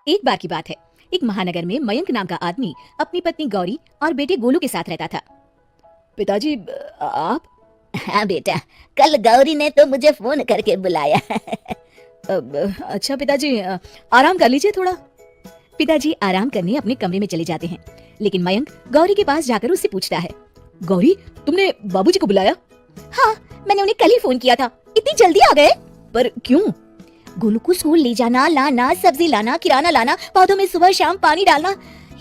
एक बार की बात है, एक महानगर में मयंक नाम का आदमी अपनी पत्नी गौरी और बेटे गोलू के साथ रहता था। पिताजी आप? हाँ बेटा, कल गौरी ने तो मुझे फोन करके बुलाया। अच्छा पिताजी, आराम कर लीजिए थोड़ा। पिताजी आराम करने अपने कमरे में चले जाते हैं, लेकिन मयंक गौरी के पास जाकर उससे पूछता है, गौरी तुमने बाबूजी को बुलाया? हाँ, मैंने उन्हें कल ही फोन किया था। इतनी जल्दी आ गए? पर क्यों? गोलू को स्कूल ले जाना, लाना, सब्जी लाना, किराना लाना, पौधों में सुबह शाम पानी डालना,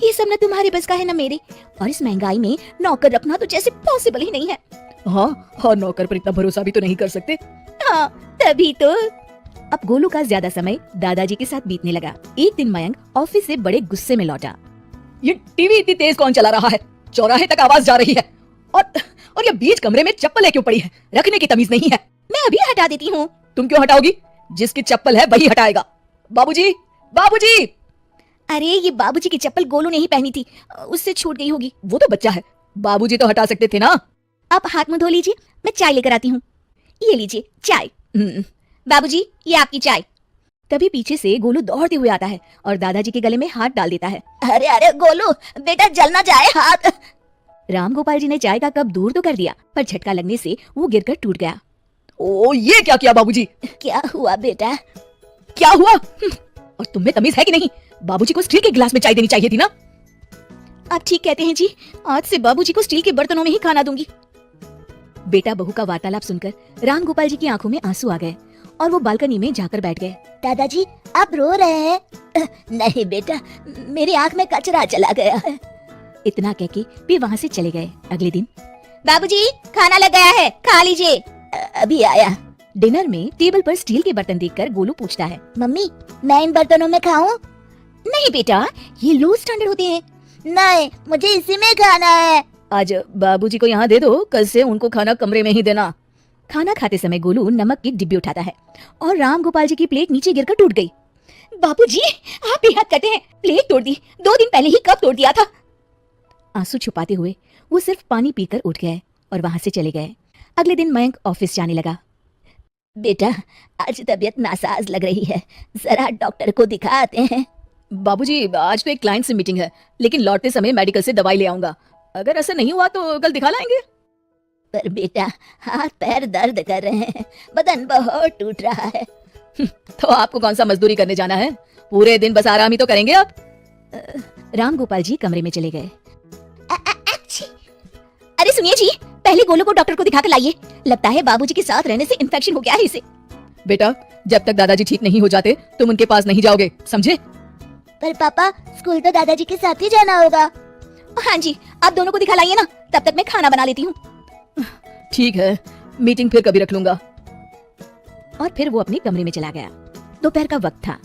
ये सब न तुम्हारे बस का है न मेरे। और इस महंगाई में नौकर रखना तो जैसे पॉसिबल ही नहीं है। हाँ, और नौकर पर इतना भरोसा भी तो नहीं कर सकते। हाँ, तभी तो। अब गोलू का ज्यादा समय दादाजी के साथ बीतने लगा। एक दिन मयंक ऑफिस से बड़े गुस्से में लौटा। ये टीवी इतनी तेज कौन चला रहा है? चौराहे तक आवाज जा रही है। और ये बीच कमरे में चप्पलें क्यों पड़ी है? रखने की तमीज नहीं है। मैं अभी हटा देती हूँ। तुम क्यों हटाओगी? जिसकी चप्पल है वही हटाएगा। बाबूजी, बाबूजी! अरे ये बाबूजी की चप्पल गोलू ने ही पहनी थी, उससे छूट गई होगी। वो तो बच्चा है, बाबूजी तो हटा सकते थे ना। आप हाथ मुंह धो लीजिए, मैं चाय लेकर आती हूँ। ये लीजिए चाय। बाबूजी, ये आपकी चाय। तभी पीछे से गोलू दौड़ते हुए आता है और दादाजी के गले में हाथ डाल देता है। अरे अरे गोलू, बेटा जल ना जाए हाथ। राम गोपाल जी ने चाय का कप दूर तो कर दिया, पर झटका लगने से वो गिरकर टूट गया। ओ, ये क्या किया बाबूजी? क्या हुआ बेटा? क्या हुआ? और तुम में तमीज है कि नहीं? बाबूजी को स्टील के गिलास में चाय देनी चाहिए थी ना। आप ठीक कहते हैं जी, आज से बाबूजी को स्टील के बर्तनों में ही खाना दूंगी। बेटा बहू का वार्तालाप सुनकर राम गोपाल जी की आंखों में आंसू आ गए और वो बालकनी में जाकर बैठ गए। दादाजी, आप रो रहे हैं? नहीं बेटा, मेरी आंख में कचरा चला गया है। इतना कह के वे वहाँ से चले गए। अगले दिन, बाबूजी खाना लग गया है, खा लीजिए। अभी आया। डिनर में टेबल पर स्टील के बर्तन देखकर गोलू पूछता है, मम्मी मैं इन बर्तनों में खाऊं? नहीं बेटा, ये लो स्टैंडर्ड होते हैं। नहीं, मुझे इसी में खाना है। आज बाबूजी को यहाँ दे दो, कल से उनको खाना कमरे में ही देना। खाना खाते समय गोलू नमक की डिब्बी उठाता है और राम गोपाल जी की प्लेट नीचे गिरकर टूट गई। बाबूजी, आप ही हद करते हैं, प्लेट तोड़ दी। 2 दिन पहले ही कब तोड़ दिया था। आंसू छुपाते हुए वो सिर्फ पानी पीकर उठ गए और वहां से चले गए। अगले दिन मयंक ऑफिस जाने लगा। बेटा, आज तबीयत नासाज लग रही है, जरा डॉक्टर को दिखाते हैं। बाबूजी, आज तो एक क्लाइंट से मीटिंग है, लेकिन लौटते समय मेडिकल से दवाई ले आऊंगा। अगर ऐसा नहीं हुआ तो कल दिखा लाएंगे। पर बेटा, हाथ पैर दर्द कर रहे हैं, बदन बहुत टूट रहा है। तो आपको कौन सा मजदूरी करने जाना है? पूरे दिन बस आराम ही तो करेंगे आप। राम गोपाल जी कमरे में चले गए। अरे सुनिए जी, पहले गोलू को डॉक्टर को दिखा कर लाइए। लगता है बाबूजी के साथ रहने से इन्फेक्शन हो गया है इसे। बेटा, जब तक दादाजी ठीक नहीं हो जाते तुम उनके पास नहीं जाओगे, समझे? पर पापा, स्कूल तो दादाजी के साथ ही जाना होगा। हाँ जी, आप दोनों को दिखा लाइए ना, तब तक मैं खाना बना लेती हूँ। ठीक है, मीटिंग फिर कभी रख लूंगा। और फिर वो अपने कमरे में चला गया। दोपहर का वक्त था।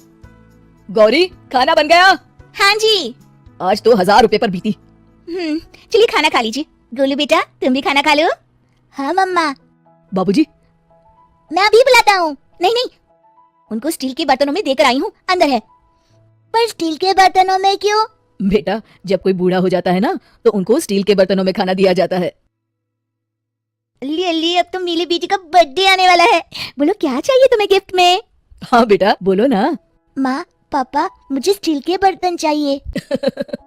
गौरी, खाना बन गया? हाँ जी। आज तो 1000 रुपए पर बीती। चलिए खाना खा लीजिए। गोलू बेटा, तुम भी खाना खा लो। हाँ मम्मा। बाबूजी, मैं अभी बुलाता हूँ। नहीं नहीं, उनको स्टील के बर्तनों में देकर आई हूँ, अंदर है। पर स्टील के बर्तनों में क्यों? बेटा, जब कोई बूढ़ा हो जाता है ना, तो उनको स्टील के बर्तनों में खाना दिया जाता है। लिए अब तो मीली बेटी का बर्थडे आने वाला है, बोलो क्या चाहिए तुम्हें गिफ्ट में? हाँ बेटा, बोलो ना। माँ, पापा, मुझे स्टील के बर्तन चाहिए।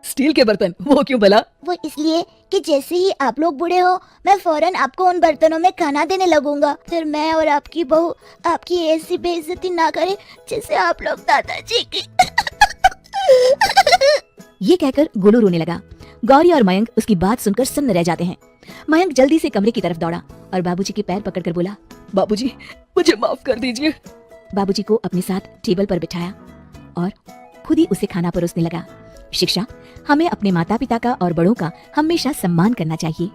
स्टील के बर्तन? वो क्यों भला? वो इसलिए कि जैसे ही आप लोग बूढ़े हो, मैं फौरन आपको उन बर्तनों में खाना देने लगूंगा। फिर मैं और आपकी बहू आपकी ऐसी बेइज्जती ना करें जैसे आप लोग दादाजी की। ये कहकर गोलू रोने लगा। गौरी और मयंक उसकी बात सुनकर सन्न रह जाते हैं। मयंक जल्दी से कमरे की तरफ दौड़ा और बाबूजी के पैर पकड़कर बोला, बाबूजी, मुझे माफ कर दीजिए। बाबूजी को अपने साथ टेबल पर बिठाया और खुद ही उसे खाना परोसने लगा। शिक्षा, हमें अपने माता पिता का और बड़ों का हमेशा सम्मान करना चाहिए।